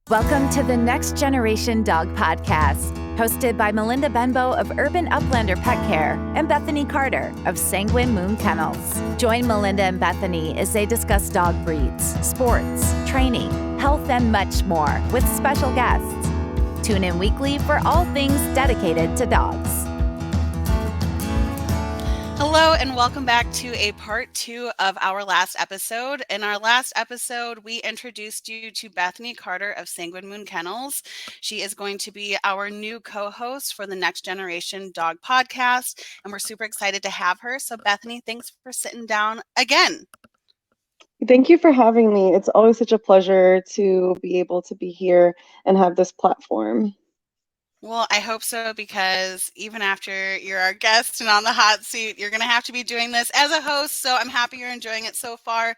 Welcome to the Next Generation Dog Podcast, hosted by Melinda Benbow of Urban Uplander Pet Care and Bethany Carter of Sanguine Kennels. Join Melinda and Bethany as they discuss dog breeds, sports, training, health, and much more with special guests. Tune in weekly for all things dedicated to dogs. Hello and welcome back to a part 2 of our last episode. In our last episode, we introduced you to Bethany Carter of Sanguine Kennels. She is going to be our new co-host for the Next Generation Dog Podcast, and we're super excited to have her. So Bethany, thanks for sitting down again. Thank you for having me. It's always such a pleasure to be able to be here and have this platform. Well, I hope so, because even after you're our guest and on the hot seat, you're going to have to be doing this as a host. So I'm happy you're enjoying it so far.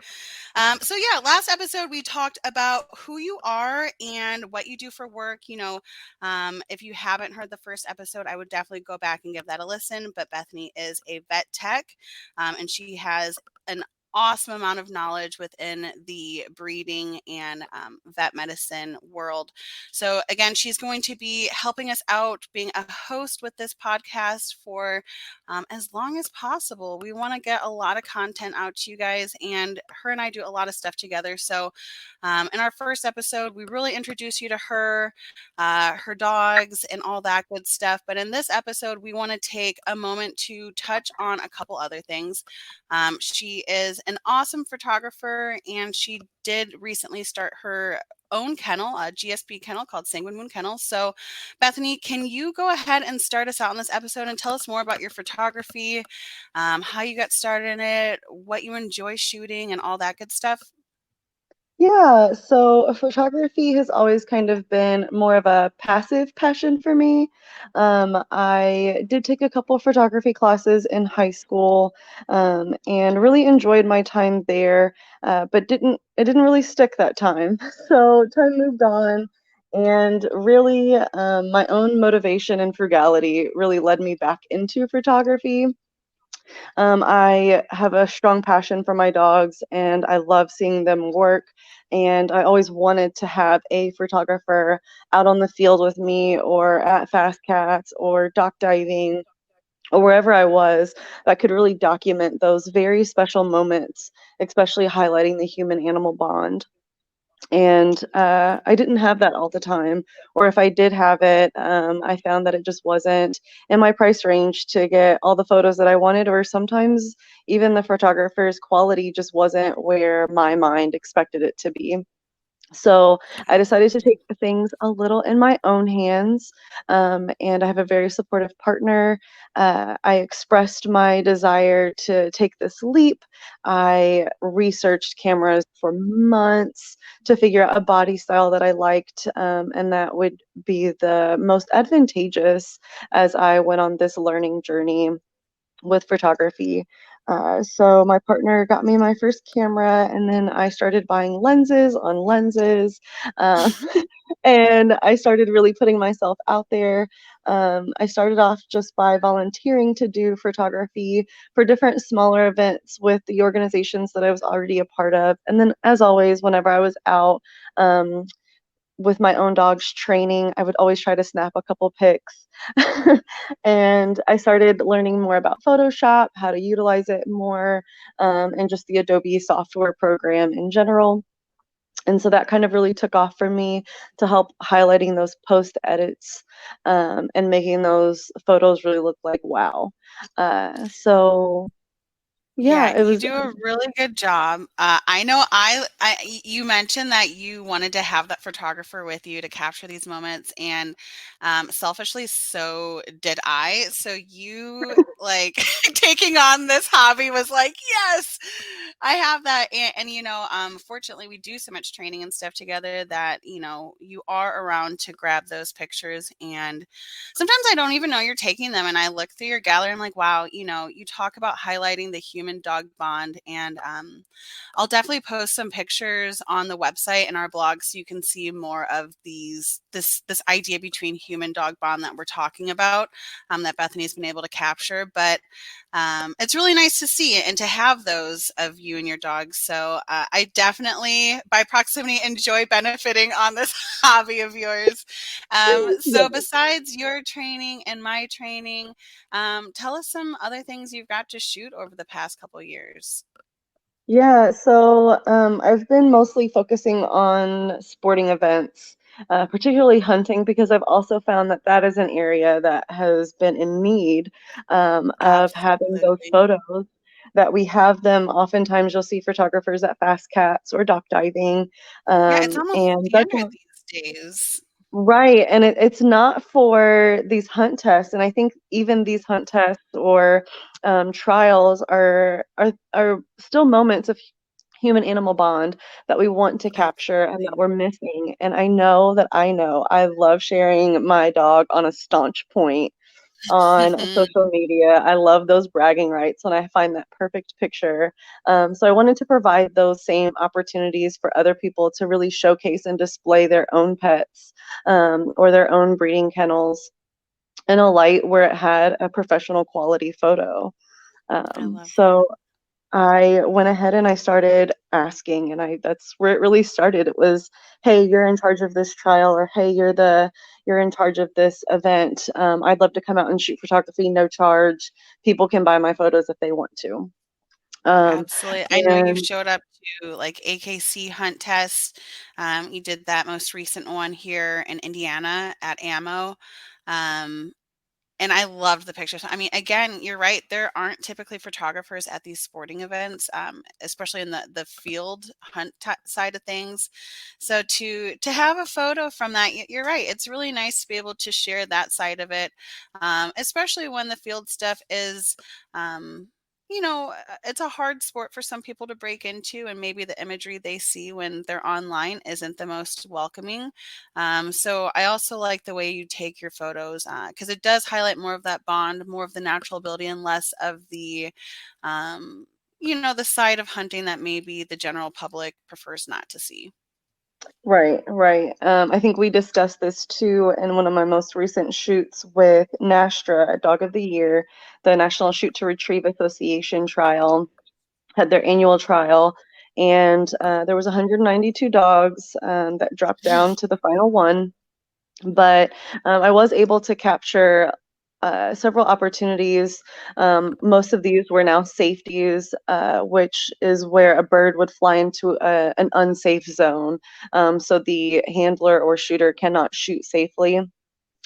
Last episode, we talked about who you are and what you do for work. If you haven't heard the first episode, I would definitely go back and give that a listen. But Bethany is a vet tech, and she has an awesome amount of knowledge within the breeding and vet medicine world. So again, she's going to be helping us out being a host with this podcast for as long as possible. We want to get a lot of content out to you guys, and her and I do a lot of stuff together. So in our first episode, we really introduce you to her, her dogs, and all that good stuff. But in this episode, we want to take a moment to touch on a couple other things. She is an awesome photographer, and she did recently start her own kennel, a GSP kennel called Sanguine Kennels. So Bethany, can you go ahead and start us out in this episode and tell us more about your photography, how you got started in it, what you enjoy shooting, and all that good stuff? Yeah, so photography has always kind of been more of a passive passion for me. I did take a couple of photography classes in high school, and really enjoyed my time there, but it didn't really stick that time. So time moved on, and really my own motivation and frugality really led me back into photography. I have a strong passion for my dogs, and I love seeing them work. And I always wanted to have a photographer out on the field with me, or at Fast Cats, or dock diving, or wherever I was, that could really document those very special moments, especially highlighting the human-animal bond. And I didn't have that all the time, or if I did have it, I found that it just wasn't in my price range to get all the photos that I wanted, or sometimes even the photographer's quality just wasn't where my mind expected it to be. So I decided to take things a little in my own hands, and I have a very supportive partner. I expressed my desire to take this leap. I researched cameras for months to figure out a body style that I liked, and that would be the most advantageous as I went on this learning journey with photography. So my partner got me my first camera, and then I started buying lenses on lenses, um, and I started really putting myself out there. I started off just by volunteering to do photography for different smaller events with the organizations that I was already a part of. And then, as always, whenever I was out, with my own dog's training, I would always try to snap a couple pics. And I started learning more about Photoshop, how to utilize it more, and just the Adobe software program in general. And so that kind of really took off for me to help highlighting those post edits, and making those photos really look like wow. So Yeah, yeah, it you was. do a really good job. I know you mentioned that you wanted to have that photographer with you to capture these moments, and selfishly, so did I. So you like taking on this hobby was like, yes, I have that. Fortunately, we do so much training and stuff together that, you are around to grab those pictures. And sometimes I don't even know you're taking them. And I look through your gallery, I'm like, wow, you talk about highlighting the human human dog bond. And I'll definitely post some pictures on the website and our blog so you can see more of this idea between human dog bond that we're talking about, that Bethany's been able to capture. But it's really nice to see and to have those of you and your dogs. So I definitely, by proximity, enjoy benefiting on this hobby of yours. So Yeah. besides your training and my training, tell us some other things you've got to shoot over the past couple years. Yeah, so I've been mostly focusing on sporting events, particularly hunting, because I've also found that that is an area that has been in need of having those Absolutely. photos. That we have them. Oftentimes, you'll see photographers at fast cats or dock diving, Yeah, it's almost and that's standard these days. right, and it's not for these hunt tests, and I think even these hunt tests or trials are still moments of human animal bond that we want to capture and that Absolutely. we're missing. And I know I love sharing my dog on a staunch point on social media. I love those bragging rights when I find that perfect picture. So I wanted to provide those same opportunities for other people to really showcase and display their own pets or their own breeding kennels in a light where it had a professional quality photo. I love that. So I went ahead and I started asking, and I that's where it really started. It was, "Hey, you're in charge of this trial," or, "Hey, you're in charge of this event. I'd love to come out and shoot photography, no charge. People can buy my photos if they want to." Absolutely. I know you've And showed up to like AKC hunt tests. You did that most recent one here in Indiana at Ammo. Um, And I loved the pictures. I mean, again, you're right. There aren't typically photographers at these sporting events, especially in the field hunt side of things. So to have a photo from that, you're right. It's really nice to be able to share that side of it, especially when the field stuff is. It's a hard sport for some people to break into, and maybe the imagery they see when they're online isn't the most welcoming. So I also like the way you take your photos because it does highlight more of that bond, more of the natural ability, and less of um, the side of hunting that maybe the general public prefers not to see. right, right. I think we discussed this too in one of my most recent shoots with NASTRA, Dog of the Year, the National Shoot to Retrieve Association trial. Had their annual trial, and there was 192 dogs that dropped down to the final one. But I was able to capture several opportunities. Most of these were now safeties, which is where a bird would fly into an unsafe zone, so the handler or shooter cannot shoot safely.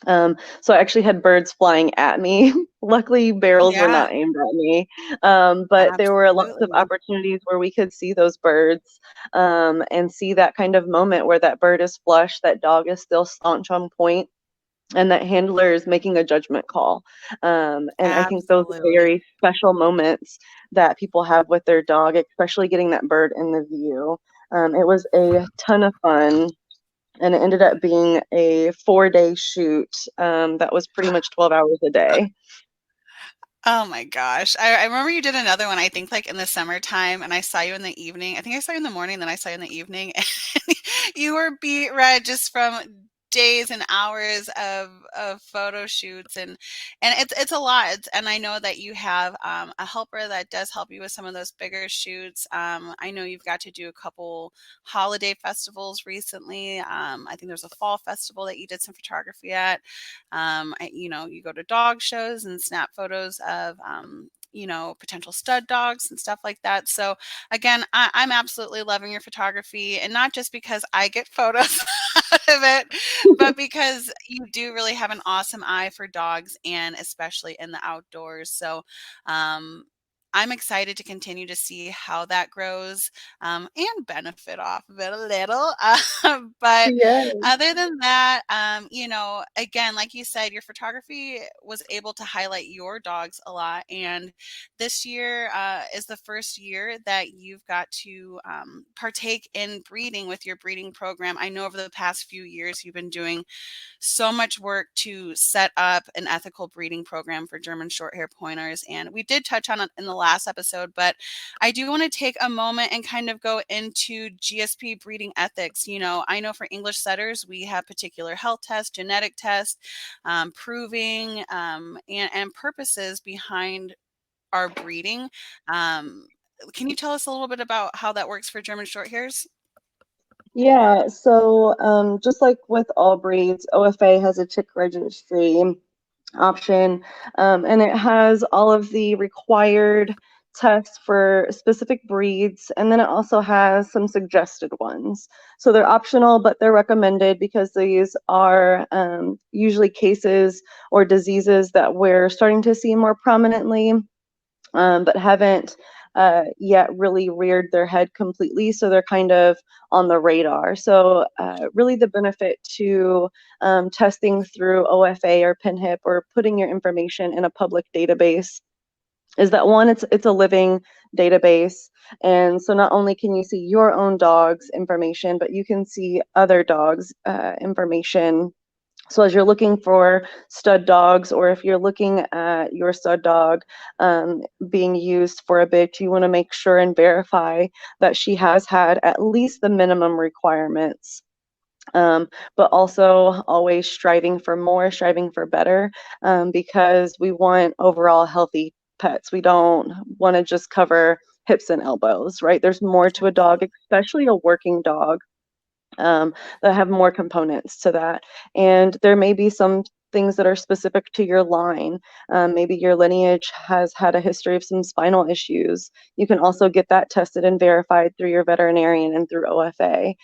So I actually had birds flying at me. Luckily, barrels were Yeah, not aimed at me. But there were lots of absolutely. opportunities where we could see those birds and see that kind of moment where that bird is flush, that dog is still staunch on point, and that handler is making a judgment call. And I think those are Absolutely. very special moments that people have with their dog, especially getting that bird in the view. It was a ton of fun, and it ended up being a 4-day shoot that was pretty much 12 hours a day. Oh my gosh. I remember you did another one, I think like in the summertime, and I saw you in the evening. I think I saw you in the morning, then I saw you in the evening. And you were beat red just from days and hours of photo shoots and it's a lot. And I know that you have a helper that does help you with some of those bigger shoots. I know you've got to do a couple holiday festivals recently. I think there's a fall festival that you did some photography at. You go to dog shows and snap photos of, potential stud dogs and stuff like that. So again, I'm absolutely loving your photography, and not just because I get photos out of it, but because you do really have an awesome eye for dogs and especially in the outdoors. So, um, I'm excited to continue to see how that grows and benefit off of it a little. But Yeah. other than that, again, like you said, your photography was able to highlight your dogs a lot. And this year is the first year that you've got to partake in breeding with your breeding program. I know over the past few years you've been doing so much work to set up an ethical breeding program for German Shorthair pointers. And we did touch on it in the last episode, but I do want to take a moment and kind of go into GSP breeding ethics. I know for English setters, we have particular health tests, genetic tests, proving, and purposes behind our breeding. Can you tell us a little bit about how that works for German Shorthairs? Yeah, so just like with all breeds, OFA has a tick registry option, and it has all of the required tests for specific breeds, and then it also has some suggested ones. So they're optional, but they're recommended because these are usually cases or diseases that we're starting to see more prominently, but haven't yet really reared their head completely. So they're kind of on the radar. So really the benefit to testing through OFA or PINHIP or putting your information in a public database is that one, it's a living database. And so not only can you see your own dog's information, but you can see other dogs' information. So as you're looking for stud dogs, or if you're looking at your stud dog being used for a bit, you want to make sure and verify that she has had at least the minimum requirements. But also always striving for more, striving for better, because we want overall healthy pets. We don't want to just cover hips and elbows, right? There's more to a dog, especially a working dog, that have more components to that. And there may be some things that are specific to your line. Maybe your lineage has had a history of some spinal issues. You can also get that tested and verified through your veterinarian and through OFA,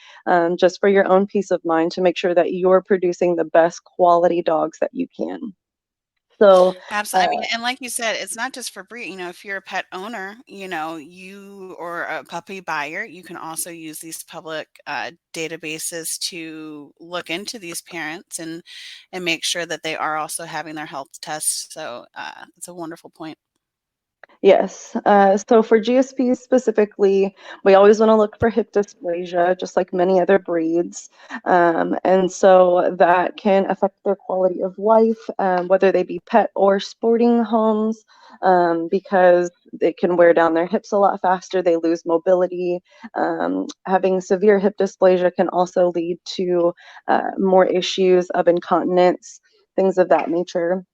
just for your own peace of mind to make sure that you're producing the best quality dogs that you can. So, Absolutely. I mean, and like you said, it's not just for breed. If you're a pet owner, you or a puppy buyer, you can also use these public databases to look into these parents and make sure that they are also having their health tests. So it's a wonderful point. yes. So for GSPs specifically, we always want to look for hip dysplasia, just like many other breeds. And so that can affect their quality of life, whether they be pet or sporting homes, because it can wear down their hips a lot faster. They lose mobility. Having severe hip dysplasia can also lead to more issues of incontinence, things of that nature.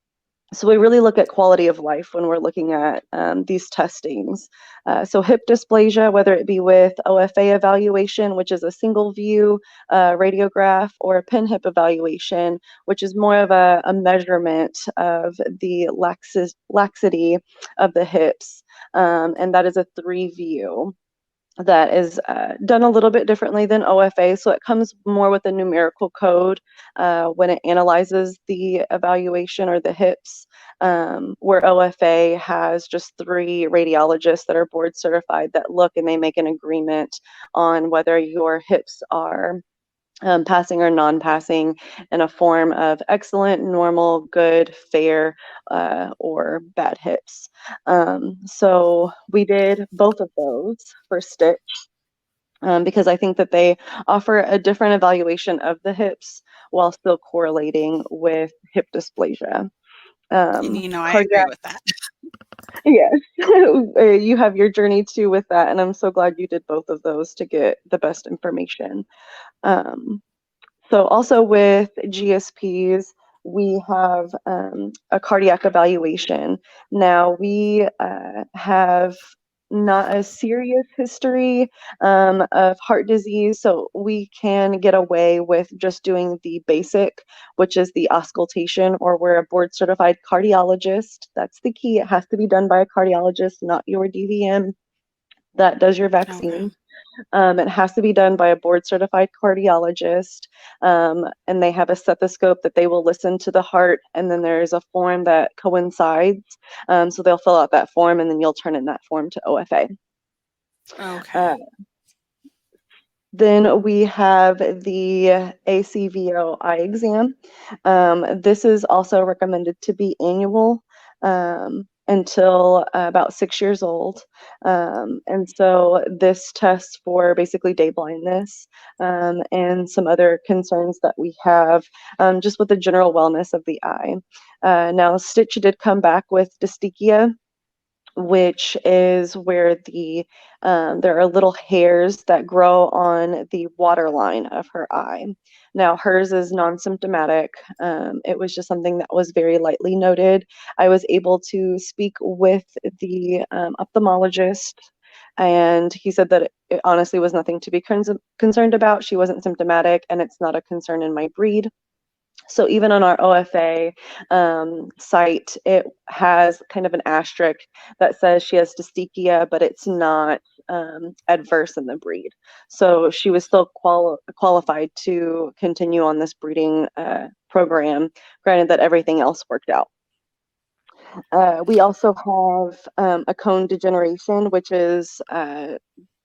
So we really look at quality of life when we're looking at these testings. So hip dysplasia, whether it be with OFA evaluation, which is a single view radiograph, or a pin hip evaluation, which is more of a measurement of the laxity of the hips. And that is a 3 view that is done a little bit differently than OFA. So it comes more with a numerical code when it analyzes the evaluation or the hips, where OFA has just 3 radiologists that are board certified that look and they make an agreement on whether your hips are passing or non-passing in a form of excellent, normal, good, fair, or bad hips. So we did both of those for Stitch, because I think that they offer a different evaluation of the hips while still correlating with hip dysplasia. And I agree Cardiac, with that. yes, you have your journey too with that, and I'm so glad you did both of those to get the best information. Um, So also with GSPs, we have a cardiac evaluation. Now we have not a serious history of heart disease, so we can get away with just doing the basic, which is the auscultation, or we're a board certified cardiologist. That's the key. It has to be done by a cardiologist, not your DVM that does your Okay. vaccine. It has to be done by a board certified cardiologist, and they have a stethoscope that they will listen to the heart, and then there's a form that coincides. So they'll fill out that form, and then you'll turn in that form to OFA. Okay. Uh, then we have the ACVO eye exam. This is also recommended to be annual until about 6 years old. And so this tests for basically day blindness and some other concerns that we have just with the general wellness of the eye. Now, Stitch did come back with dystechia, which is where there are little hairs that grow on the waterline of her eye. Now, hers is non-symptomatic. It was just something that was very lightly noted. I was able to speak with the ophthalmologist, and he said that it honestly was nothing to be concerned about. She wasn't symptomatic, and it's not a concern in my breed. So even on our OFA site, it has kind of an asterisk that says she has dystocia, but it's not adverse in the breed. So she was still qualified to continue on this breeding program, granted that everything else worked out. We also have a cone degeneration, which is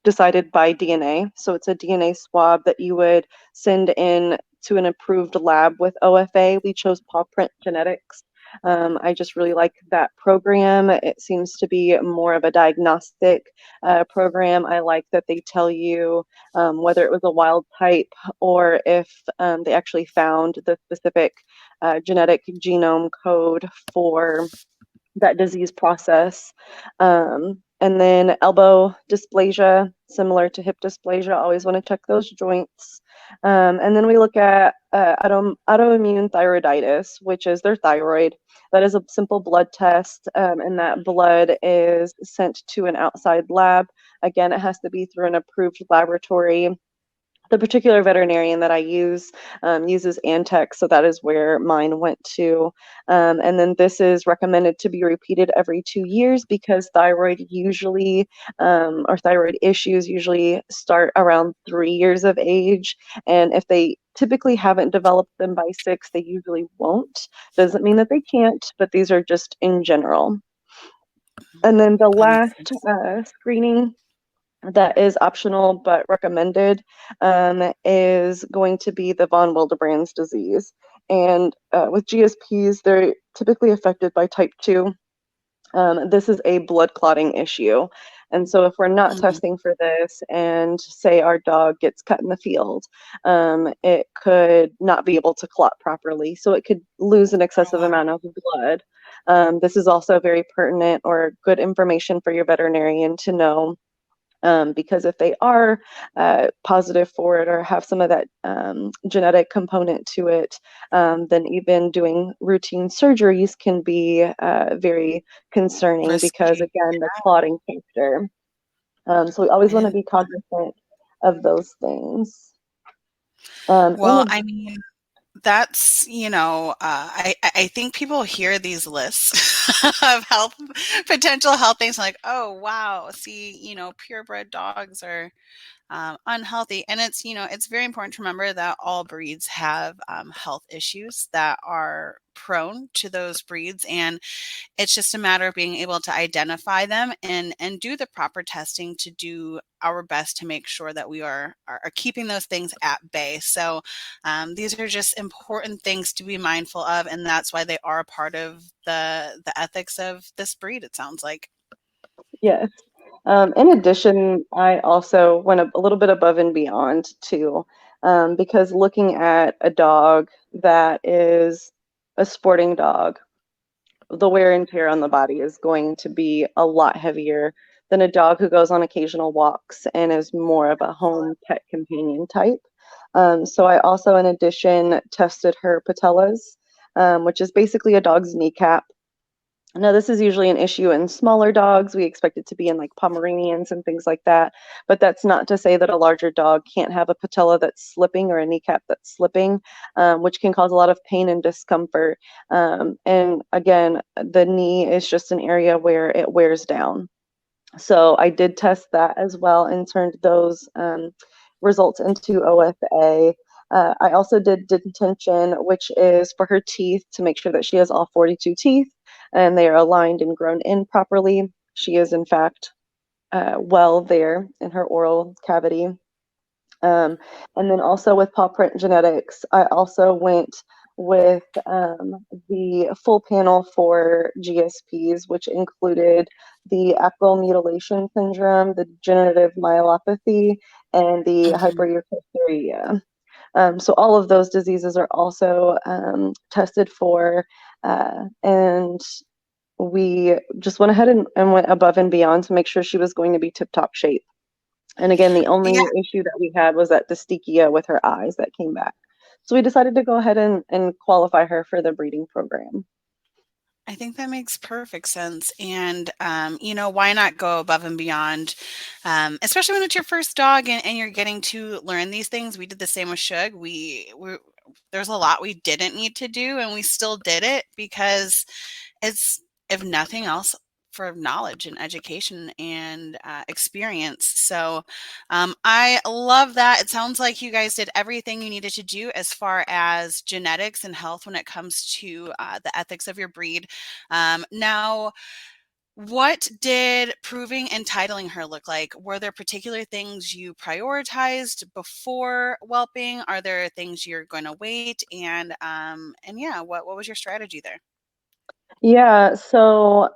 decided by DNA. So it's a DNA swab that you would send in to an approved lab with OFA. We chose Paw Print Genetics. I just really like that program. It seems to be more of a diagnostic program. I like that they tell you whether it was a wild type or if they actually found the specific genetic genome code for that disease process. And then elbow dysplasia, similar to hip dysplasia, always want to check those joints. And then we look at autoimmune thyroiditis, which is their thyroid. That is a simple blood test, and that blood is sent to an outside lab. Again, it has to be through an approved laboratory. The particular veterinarian that I use uses Antech, so that is where mine went to. And then this is recommended to be repeated every 2 years because thyroid usually, or thyroid issues usually start around 3 years of age. And if they typically haven't developed them by 6, they usually won't. Doesn't mean that they can't, but these are just in general. And then the last screening that is optional but recommended is going to be the von Willebrand's disease. And with GSPs, they're typically affected by type 2. This is a blood clotting issue. And so if we're not testing for this and say our dog gets cut in the field, it could not be able to clot properly. So it could lose an excessive amount of blood. This is also very pertinent or good information for your veterinarian to know. Because if they are positive for it or have some of that genetic component to it, then even doing routine surgeries can be very concerning because, again, the clotting factor. So we always want to be cognizant of those things. Well, I mean, that's, I think people hear these lists of potential health things like, oh, wow, see, purebred dogs are unhealthy. And it's very important to remember that all breeds have health issues that are prone to those breeds. And it's just a matter of being able to identify them and do the proper testing to do our best to make sure that we are keeping those things at bay. So these are just important things to be mindful of. And that's why they are a part of the ethics of this breed, it sounds like. Yes. In addition, I also went a little bit above and beyond too, because looking at a dog that is a sporting dog, the wear and tear on the body is going to be a lot heavier than a dog who goes on occasional walks and is more of a home pet companion type. So I also, in addition, tested her patellas, which is basically a dog's kneecap. Now, this is usually an issue in smaller dogs. We expect it to be in like Pomeranians and things like that. But that's not to say that a larger dog can't have a patella that's slipping or a kneecap that's slipping, which can cause a lot of pain and discomfort. And again, the knee is just an area where it wears down. So I did test that as well and turned those results into OFA. I also did dentition, which is for her teeth to make sure that she has all 42 teeth and they are aligned and grown in properly. She is, in fact, well there in her oral cavity. And then also with Paw Print Genetics, I also went with the full panel for GSPs, which included the acral mutilation syndrome, the degenerative myelopathy, and the hyperurticaria. So all of those diseases are also tested for, and we just went ahead and went above and beyond to make sure she was going to be tip-top shape. And again, the only Yeah, issue that we had was that dysthekia with her eyes that came back. So we decided to go ahead and qualify her for the breeding program. I think that makes perfect sense. And, why not go above and beyond, especially when it's your first dog and you're getting to learn these things. We did the same with Shug. There's a lot we didn't need to do, and we still did it because it's, if nothing else, for knowledge and education and experience. So I love that. It sounds like you guys did everything you needed to do as far as genetics and health when it comes to the ethics of your breed. Now, what did proving and titling her look like? Were there particular things you prioritized before whelping? Are there things you're going to wait? And yeah, what was your strategy there? Yeah, so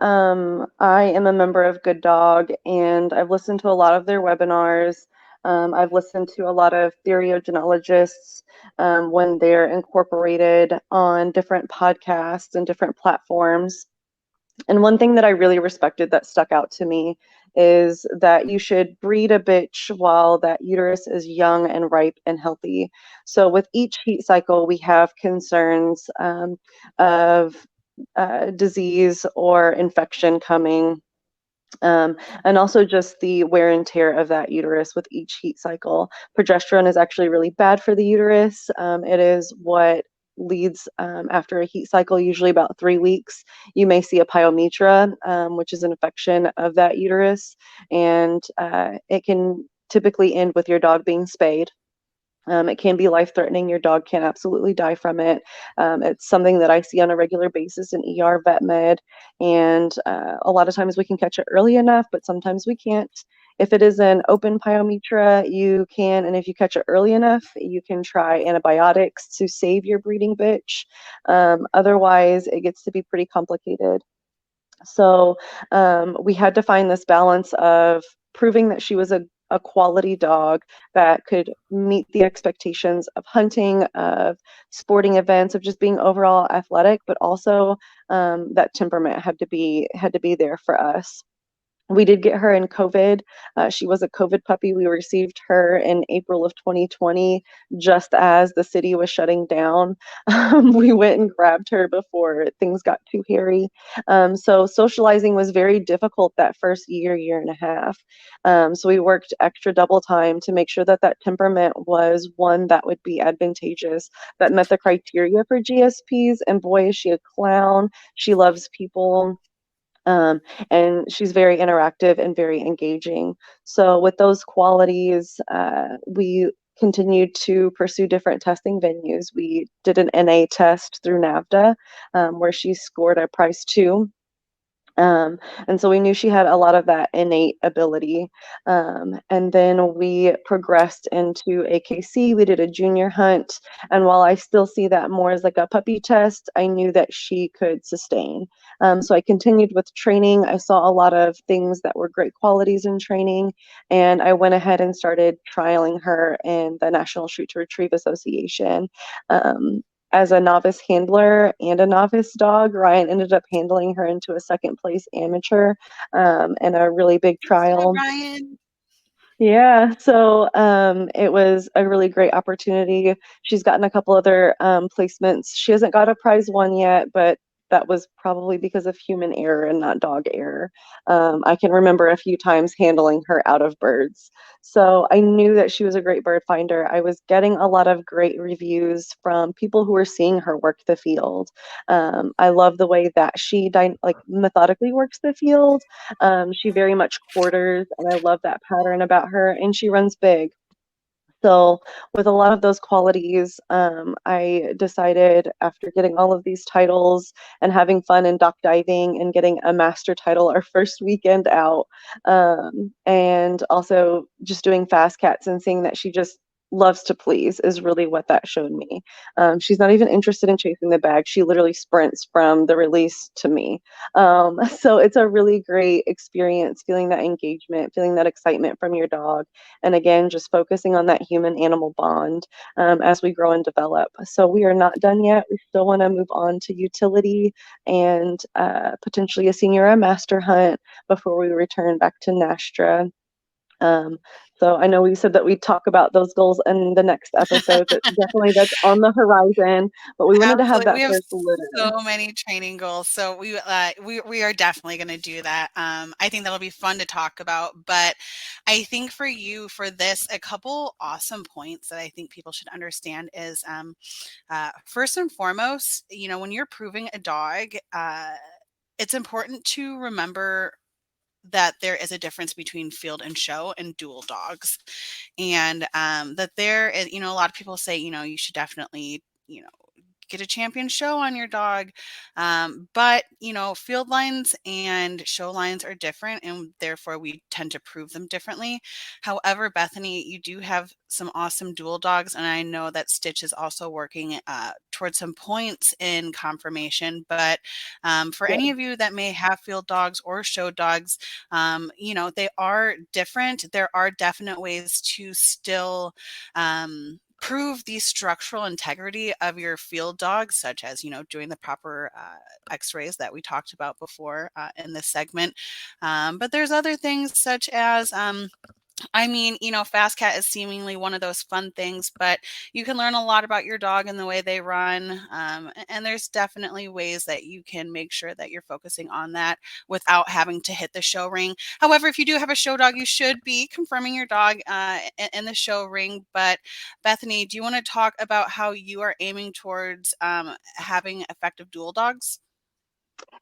I am a member of Good Dog, and I've listened to a lot of their webinars. I've listened to a lot of theriogenologists when they're incorporated on different podcasts and different platforms. And one thing that I really respected that stuck out to me is that you should breed a bitch while that uterus is young and ripe and healthy. So with each heat cycle, we have concerns of disease or infection coming. And also just the wear and tear of that uterus with each heat cycle. Progesterone is actually really bad for the uterus. It is what leads after a heat cycle, usually about 3 weeks. You may see a pyometra, which is an infection of that uterus, and it can typically end with your dog being spayed. It can be life-threatening. Your dog can absolutely die from it. It's something that I see on a regular basis in ER vet med, and a lot of times we can catch it early enough, but sometimes we can't. If it is an open pyometra, you can, and if you catch it early enough, you can try antibiotics to save your breeding bitch. Otherwise, it gets to be pretty complicated. So we had to find this balance of proving that she was a quality dog that could meet the expectations of hunting, of sporting events, of just being overall athletic, but also that temperament had to be there for us. We did get her in COVID. She was a COVID puppy. We received her in April of 2020, just as the city was shutting down. We went and grabbed her before things got too hairy. So socializing was very difficult that first year, year and a half. So we worked extra double time to make sure that that temperament was one that would be advantageous, that met the criteria for GSPs. And boy, is she a clown. She loves people. Um, and she's very interactive and very engaging. So with those qualities, we continued to pursue different testing venues. We did an NA test through NAVDA, where she scored a prize 2. And so we knew she had a lot of that innate ability. And then we progressed into AKC. We did a junior hunt. And while I still see that more as like a puppy test, I knew that she could sustain. So I continued with training. I saw a lot of things that were great qualities in training. And I went ahead and started trialing her in the National Shoot to Retrieve Association. As a novice handler and a novice dog, Ryan ended up handling her into a second place amateur in a really big So, trial. Ryan. Yeah, so it was a really great opportunity. She's gotten a couple other placements. She hasn't got a prize 1 yet, but that was probably because of human error and not dog error. I can remember a few times handling her out of birds. So I knew that she was a great bird finder. I was getting a lot of great reviews from people who were seeing her work the field. I love the way that she like methodically works the field. She very much quarters, and I love that pattern about her, and she runs big. So with a lot of those qualities, I decided after getting all of these titles and having fun in dock diving and getting a master title our first weekend out, and also just doing fast cats and seeing that she just loves to please is really what that showed me. She's not even interested in chasing the bag. She literally sprints from the release to me. So it's a really great experience, feeling that engagement, feeling that excitement from your dog. And again, just focusing on that human animal bond as we grow and develop. So we are not done yet. We still want to move on to utility and potentially a senior or master hunt before we return back to Nastra. Um, so I know we said that we'd talk about those goals in the next episode. Definitely that's on the horizon, but we wanted to have Absolutely. that We have first litter. so many training goals. So we are definitely going to do that. I think that'll be fun to talk about. But I think for you, for this, a couple awesome points that I think people should understand is first and foremost, when you're proving a dog, it's important to remember that there is a difference between field and show and dual dogs, and that there is, a lot of people say, you should definitely, get a champion show on your dog. But, field lines and show lines are different, and therefore we tend to prove them differently. However, Bethany, you do have some awesome dual dogs, and I know that Stitch is also working towards some points in conformation. But for Yeah. any of you that may have field dogs or show dogs, they are different. There are definite ways to still prove the structural integrity of your field dogs, such as, doing the proper x-rays that we talked about before in this segment. But there's other things such as Fast Cat is seemingly one of those fun things, but you can learn a lot about your dog and the way they run. And there's definitely ways that you can make sure that you're focusing on that without having to hit the show ring. However, if you do have a show dog, you should be confirming your dog in the show ring. But Bethany, do you want to talk about how you are aiming towards having effective dual dogs?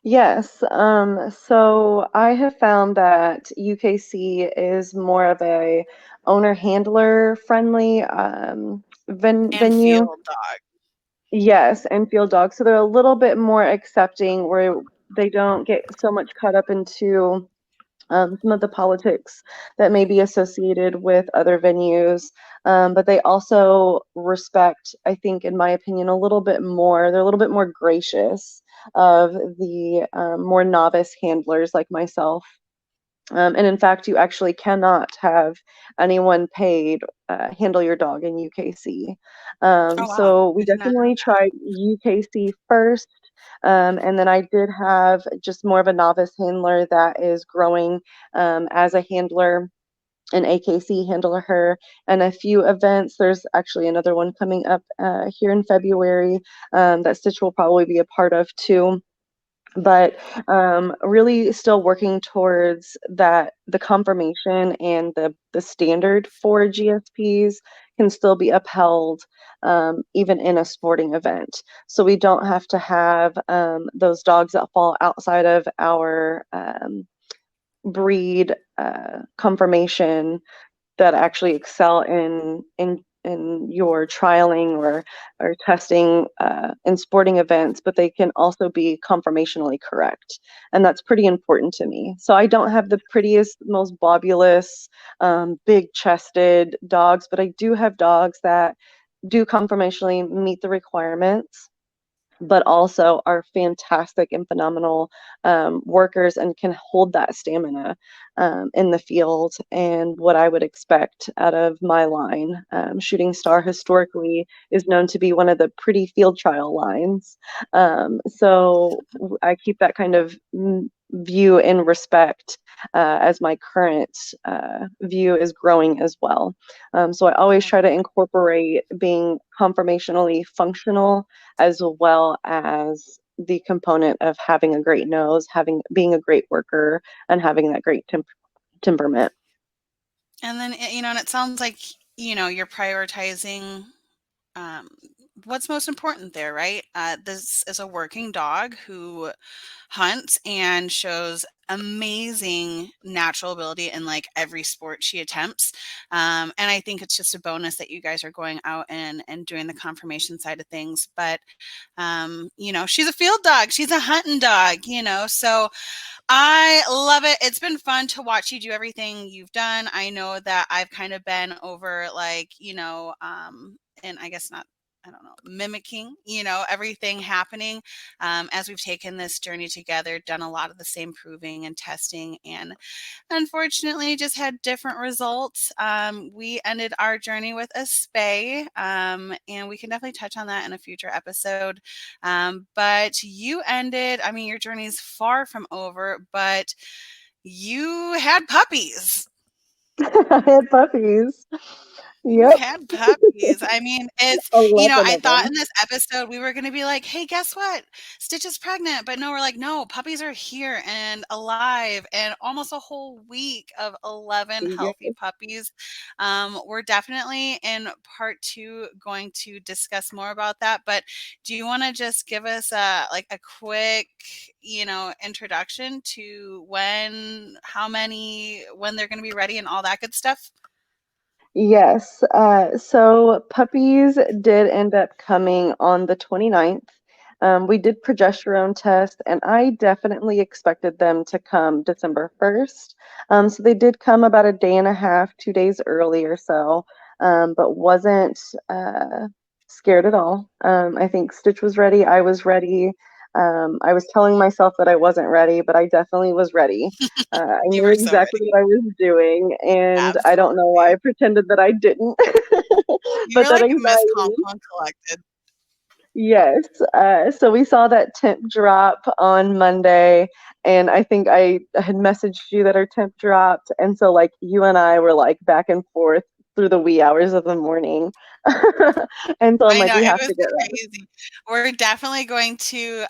Yes. So I have found that UKC is more of a owner handler friendly And venue. field dog. Yes, and field dogs. So they're a little bit more accepting where they don't get so much caught up into some of the politics that may be associated with other venues. But they also respect, I think, in my opinion, a little bit more. They're a little bit more gracious of the more novice handlers like myself. And in fact, you actually cannot have anyone paid handle your dog in UKC. Oh, wow. So we I did not know definitely that. tried UKC first. And then I did have just more of a novice handler that is growing as a handler, an AKC handler, and a few events. There's actually another one coming up here in February that Stitch will probably be a part of too, but really still working towards that the confirmation and the standard for GSPs can still be upheld even in a sporting event. So we don't have to have those dogs that fall outside of our breed confirmation that actually excel in your trialing or testing in sporting events, but they can also be conformationally correct, and that's pretty important to me. So I don't have the prettiest, most bobulous, big-chested dogs, but I do have dogs that do conformationally meet the requirements, but also are fantastic and phenomenal workers and can hold that stamina in the field and what I would expect out of my line. Shooting Star historically is known to be one of the pretty field trial lines. So I keep that kind of view in respect as my current view is growing as well. So I always try to incorporate being conformationally functional as well as the component of having a great nose, being a great worker, and having that great temperament. And then, and it sounds like, you're prioritizing um, what's most important there, right? This is a working dog who hunts and shows amazing natural ability in like every sport she attempts. And I think it's just a bonus that you guys are going out and doing the conformation side of things. But, she's a field dog. She's a hunting dog, so I love it. It's been fun to watch you do everything you've done. I know that I've kind of been over and I guess not, I don't know, mimicking, everything happening as we've taken this journey together, done a lot of the same proving and testing, and unfortunately just had different results. We ended our journey with a spay, and we can definitely touch on that in a future episode. But you ended, your journey is far from over, but you had puppies. I had puppies. You Yep. had puppies. It's, 11 I of thought them. in this episode we were going to be like, hey, guess what? Stitch is pregnant. But no, we're like, no, puppies are here and alive, and almost a whole week of 11 healthy Yes. puppies. We're definitely in part 2 going to discuss more about that. But do you want to just give us a quick, introduction to how many, when they're going to be ready and all that good stuff? Yes. So puppies did end up coming on the 29th. We did progesterone test, and I definitely expected them to come December 1st. So they did come about a day and a half, 2 days early or so, but wasn't scared at all. I think Stitch was ready. I was ready. I was telling myself that I wasn't ready, but I definitely was ready. I You knew were so exactly ready. what I was doing, and I don't know why Absolutely. I pretended that I didn't. You But were that like Miss Calm anxiety, and Collected. yes. So we saw that temp drop on Monday, and I think I had messaged you that our temp dropped, and so like you and I were like back and forth through the wee hours of the morning. And so I'm I like, know, we it have was to get ready. crazy. We're definitely going to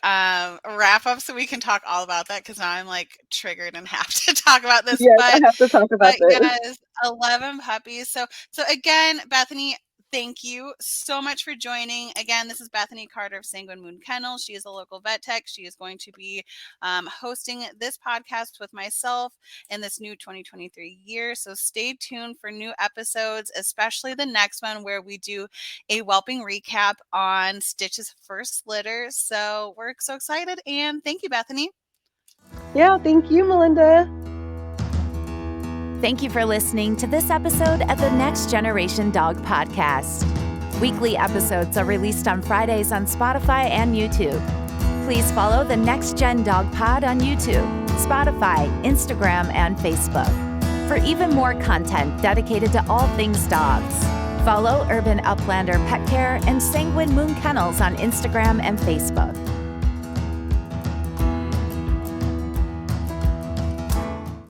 wrap up so we can talk all about that, because now I'm like triggered and have to talk about this. Yes, I But have to talk about this. yes, 11 puppies. So again, Bethany, thank you so much for joining. Again, this is Bethany Carter of Sanguine Moon Kennel. She is a local vet tech. She is going to be hosting this podcast with myself in this new 2023 year. So stay tuned for new episodes, especially the next one where we do a whelping recap on Stitch's first litter. So we're so excited, and thank you, Bethany. Yeah, thank you, Melinda. Thank you for listening to this episode of the Next Generation Dog Podcast. Weekly episodes are released on Fridays on Spotify and YouTube. Please follow the Next Gen Dog Pod on YouTube, Spotify, Instagram, and Facebook for even more content dedicated to all things dogs. Follow Urban Uplander Pet Care and Sanguine Moon Kennels on Instagram and Facebook.